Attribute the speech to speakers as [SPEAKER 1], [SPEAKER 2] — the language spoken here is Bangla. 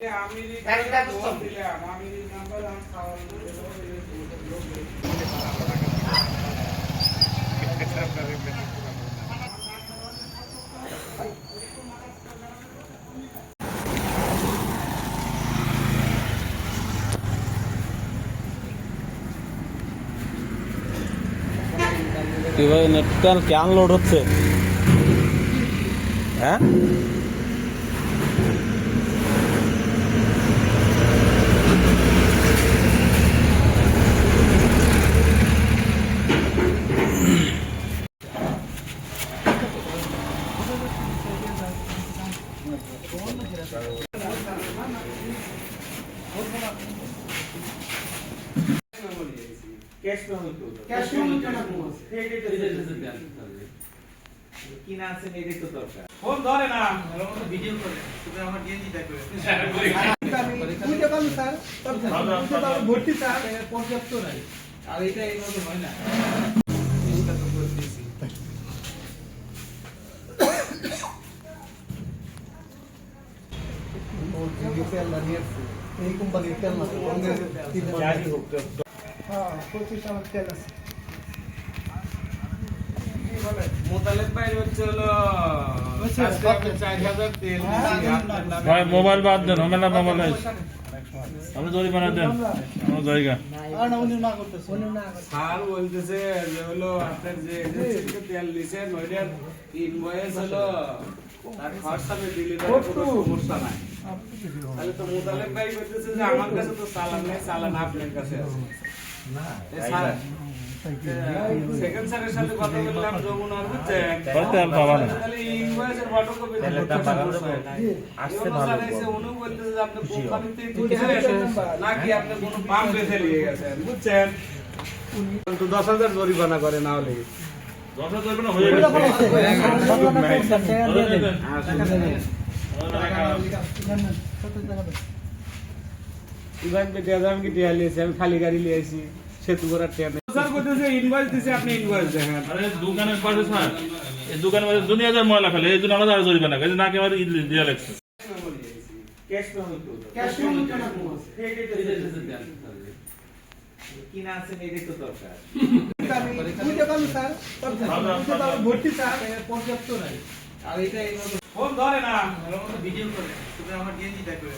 [SPEAKER 1] কিভাবে নেটটা কেন লোড হচ্ছে? হ্যাঁ,
[SPEAKER 2] কিনা আছেন এই দেখতে দরকার। ফোন ধরে না, ভিডিও করে তুমি আমার গেঞ্জিটা করে বুঝতে পারলি স্যার, ভর্তি স্যার পর্যাপ্ত নাই, আর এটা এইভাবে হয় না। এইটা তো করে দিয়েছি। এই কোম্পানির তেল না, হ্যাঁ 25 টাকা তেল আছে। মোতালেব ভাই হচ্ছে হলো 4000 তেল
[SPEAKER 1] ভাই মোবাইল বাদ দেন, হবে না মোবাইল নাই, আপনি জরিমানা দেন আমার জায়গা।
[SPEAKER 2] স্যার বলতেছে যে হলো আপনার যে এজেন্সি থেকে তেল নিছেন ওইটার ইনভয়েস হলো তার হোয়াটসঅ্যাপে দিলে কোনো সমস্যা নাই। তাহলে তো মোতালেব ভাই বলতেছে যে আমার কাছে তো চালান নেই, চালান আপনার কাছে আছে না। স্যার সেকেন্ড স্যারের সাথে কথা বললাম যমুনার, বুঝছেন,
[SPEAKER 1] তেল পাবা না,
[SPEAKER 2] তাহলে ইনভয়েসের ফটোকপি দিলে আসছে ভালো। স্যার এসে উনি বলতেছে যে আপনি কোম্পানি থেকে কিনেছেন নাকি আপনি কোনো পাম্প বেঁধে নিয়ে গেছেন, বুঝছেন। তো 10,000 জরিমানা করে না হলে
[SPEAKER 1] 10,000 জরিমানা হয়ে গেছে।
[SPEAKER 2] আমি কি টিয়া লিয়েছি, আমি খালি গাড়ি লিয়েছি, সেতু করার টিয়া নেই। স্যার বলতেছে ইনভয়েস দিছে, আপনি ইনভয়েস দেখেন।
[SPEAKER 1] আরে দোকানের পাশে স্যার, এই দোকানের পাশে দুনিয়াদার ময়লা ফেলে, এই জন্য আমরা আর জরিমানা এই না একেবারে দিয়া লাগছে।
[SPEAKER 2] কিনা আছেন এই দেখতে দরকার। বুঝতে পারলি স্যার, ভর্তি স্যার পর্যাপ্ত নাই, আর এটা ফোন ধরে না, ভিডিও করে তুমি আমার গেঞ্জিটা করে